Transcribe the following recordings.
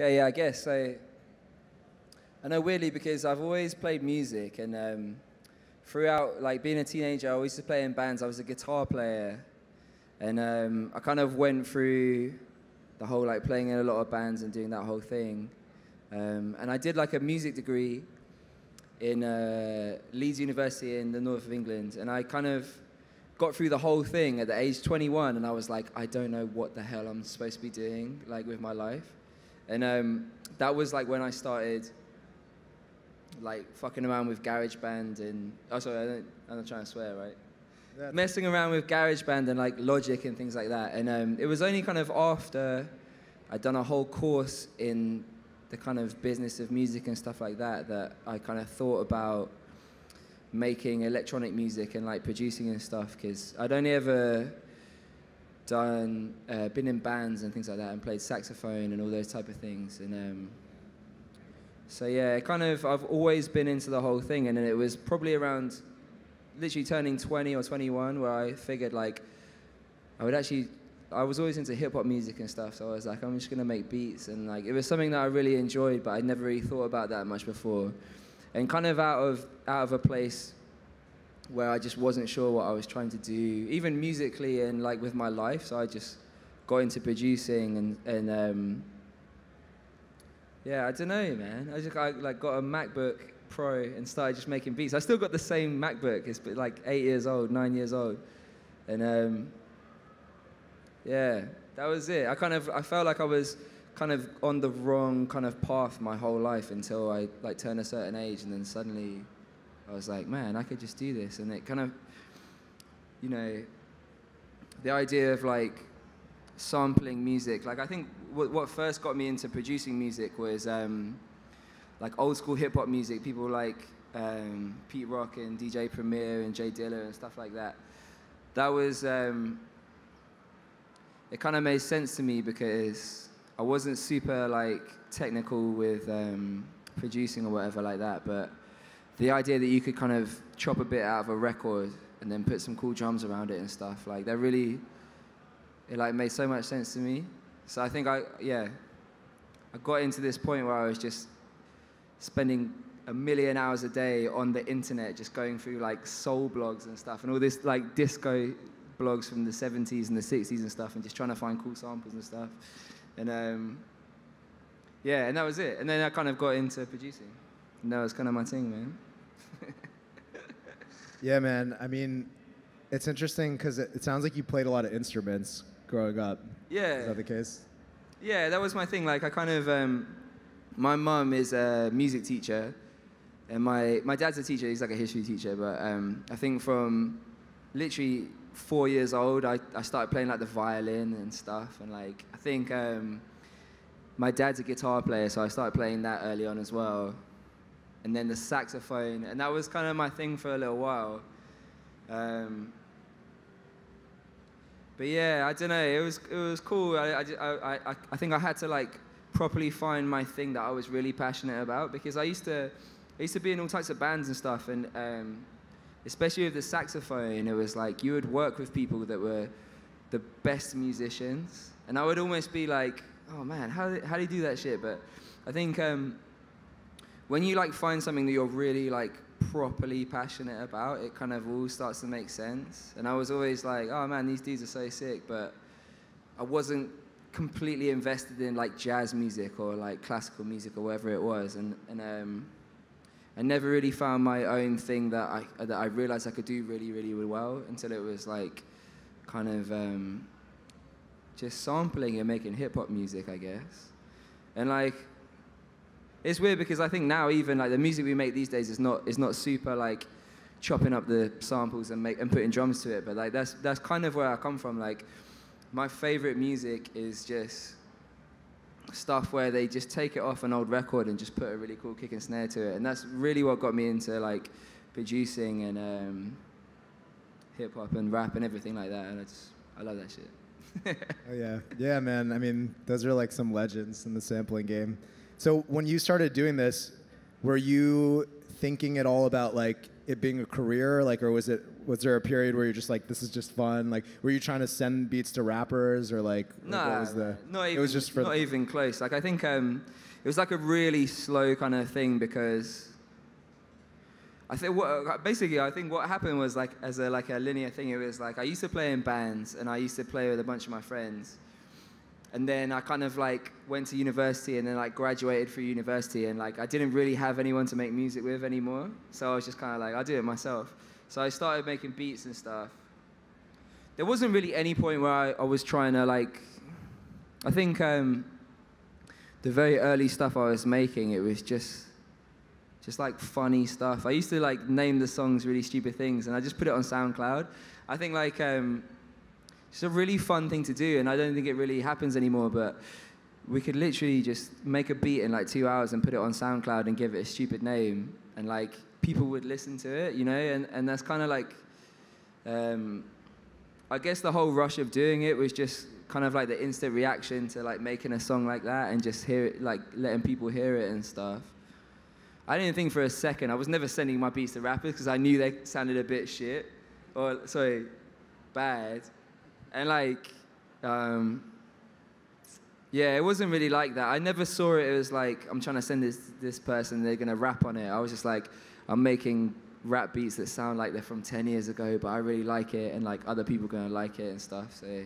Okay, yeah, I guess. So, I know weirdly because I've always played music, and throughout, like, being a teenager, I used to play in bands. I was a guitar player, and I kind of went through the whole, like, playing in a lot of bands and doing that whole thing. And I did, like, a music degree in Leeds University in the north of England, and I kind of got through the whole thing at the age 21, and I was like, I don't know what the hell I'm supposed to be doing, like, with my life. And that was, like, when I started, like, fucking around with GarageBand and... Oh, sorry, I'm not trying to swear, right? Yeah. Messing around with GarageBand and, like, Logic and things like that. And it was only kind of after I'd done a whole course in the kind of business of music and stuff like that that I kind of thought about making electronic music and, like, producing and stuff, because I'd only ever been in bands and things like that and played saxophone and all those type of things. And so yeah, I've always been into the whole thing. And then it was probably around literally turning 20 or 21 where I figured, like, I was always into hip hop music and stuff, so I was like, I'm just gonna make beats. And, like, it was something that I really enjoyed, but I'd never really thought about that much before. And kind of out of a place where I just wasn't sure what I was trying to do, even musically and, like, with my life. So I just got into producing and yeah, I don't know, man. I like got a MacBook Pro and started just making beats. I still got the same MacBook. It's like 8 years old, 9 years old, and yeah, that was it. I felt like I was kind of on the wrong kind of path my whole life until I, like, turned a certain age, and then suddenly I was like, man, I could just do this. And it kind of, you know, the idea of, like, sampling music, like, I think what first got me into producing music was like old school hip hop music, people like Pete Rock and DJ Premier and Jay Dilla and stuff like that. That was, it kind of made sense to me because I wasn't super, like, technical with producing or whatever like that, but the idea that you could kind of chop a bit out of a record and then put some cool drums around it and stuff, like, that really, it, like, made so much sense to me. So I think I got into this point where I was just spending a million hours a day on the internet, just going through, like, soul blogs and stuff and all this, like, disco blogs from the 70s and the 60s and stuff, and just trying to find cool samples and stuff. And yeah, and that was it. And then I kind of got into producing. And that was kind of my thing, man. Yeah, man. I mean, it's interesting because it sounds like you played a lot of instruments growing up. Yeah. Is that the case? Yeah, that was my thing. Like, I kind of, my mum is a music teacher, and my dad's a teacher. He's like a history teacher. But I think from literally 4 years old, I started playing, like, the violin and stuff. And, like, I think my dad's a guitar player, so I started playing that early on as well. And then the saxophone, and that was kind of my thing for a little while. But yeah, I don't know, it was cool. I think I had to, like, properly find my thing that I was really passionate about, because I used to be in all types of bands and stuff, and especially with the saxophone, it was like you would work with people that were the best musicians, and I would almost be like, oh man, how do you do that shit? But I think when you, like, find something that you're really, like, properly passionate about, it kind of all starts to make sense. And I was always like, oh man, these dudes are so sick, but I wasn't completely invested in, like, jazz music or, like, classical music or whatever it was. And I never really found my own thing that I realized I could do really, really, really well until it was, like, kind of just sampling and making hip-hop music, I guess. And, like, it's weird because I think now even, like, the music we make these days is not super, like, chopping up the samples and putting drums to it, but, like, that's kind of where I come from. Like, my favorite music is just stuff where they just take it off an old record and just put a really cool kick and snare to it, and that's really what got me into, like, producing and hip hop and rap and everything like that. And I love that shit. Oh yeah, man. I mean, those are, like, some legends in the sampling game. So when you started doing this, were you thinking at all about, like, it being a career, like, or was there a period where you're just like, this is just fun? Like, were you trying to send beats to rappers, or like, No, not even. It was just for not even close. Like I think it was like a really slow kind of thing because I think what happened was like as a linear thing. It was like I used to play in bands and I used to play with a bunch of my friends. And then I kind of like went to university and then like graduated through university and like I didn't really have anyone to make music with anymore. So I was just kind of like, I'll do it myself. So I started making beats and stuff. There wasn't really any point where I was trying to like, I think the very early stuff I was making, it was just like funny stuff. I used to like name the songs really stupid things and I just put it on SoundCloud. I think like, it's a really fun thing to do, and I don't think it really happens anymore, but we could literally just make a beat in like 2 hours and put it on SoundCloud and give it a stupid name, and like people would listen to it, you know, and that's kind of like, I guess the whole rush of doing it was just kind of like the instant reaction to like making a song like that and just hear it, like letting people hear it and stuff. I didn't think for a second, I was never sending my beats to rappers because I knew they sounded a bit shit, or sorry, bad. And like, yeah, it wasn't really like that. I never saw it as like, I'm trying to send this person, they're gonna rap on it. I was just like, I'm making rap beats that sound like they're from 10 years ago, but I really like it, and like other people are gonna like it and stuff, so,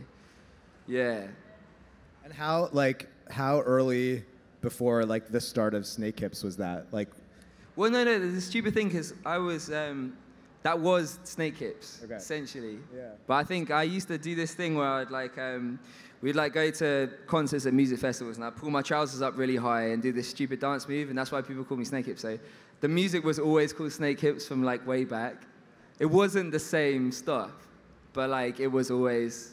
yeah. And how early before like the start of Snakehips was that? Like, well, no, the stupid thing is I was, that was Snakehips, okay, essentially. Yeah. But I think I used to do this thing where I'd like, we'd like go to concerts at music festivals and I'd pull my trousers up really high and do this stupid dance move, and that's why people call me Snakehips. So the music was always called Snakehips from like way back. It wasn't the same stuff, but like it was always,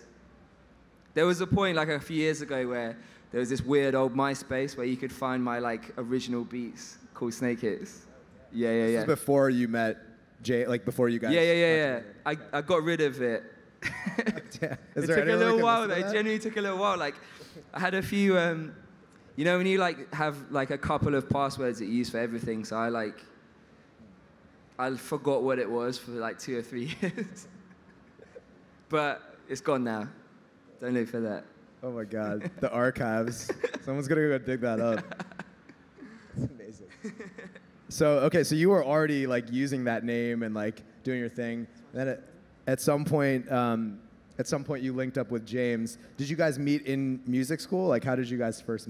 there was a point like a few years ago where there was this weird old MySpace where you could find my like original beats called Snakehips. Yeah. This is before you met like before you guys. Yeah. I got rid of it. Yeah. It took a little while. It genuinely took a little while. Like, I had a few, you know, when you like have like a couple of passwords that you use for everything. So I forgot what it was for like 2 or 3 years. But it's gone now. Don't look for that. Oh my God, the archives. Someone's gonna go dig that up. That's amazing. So you were already like using that name and like doing your thing. Then at some point you linked up with James. Did you guys meet in music school? Like, how did you guys first meet?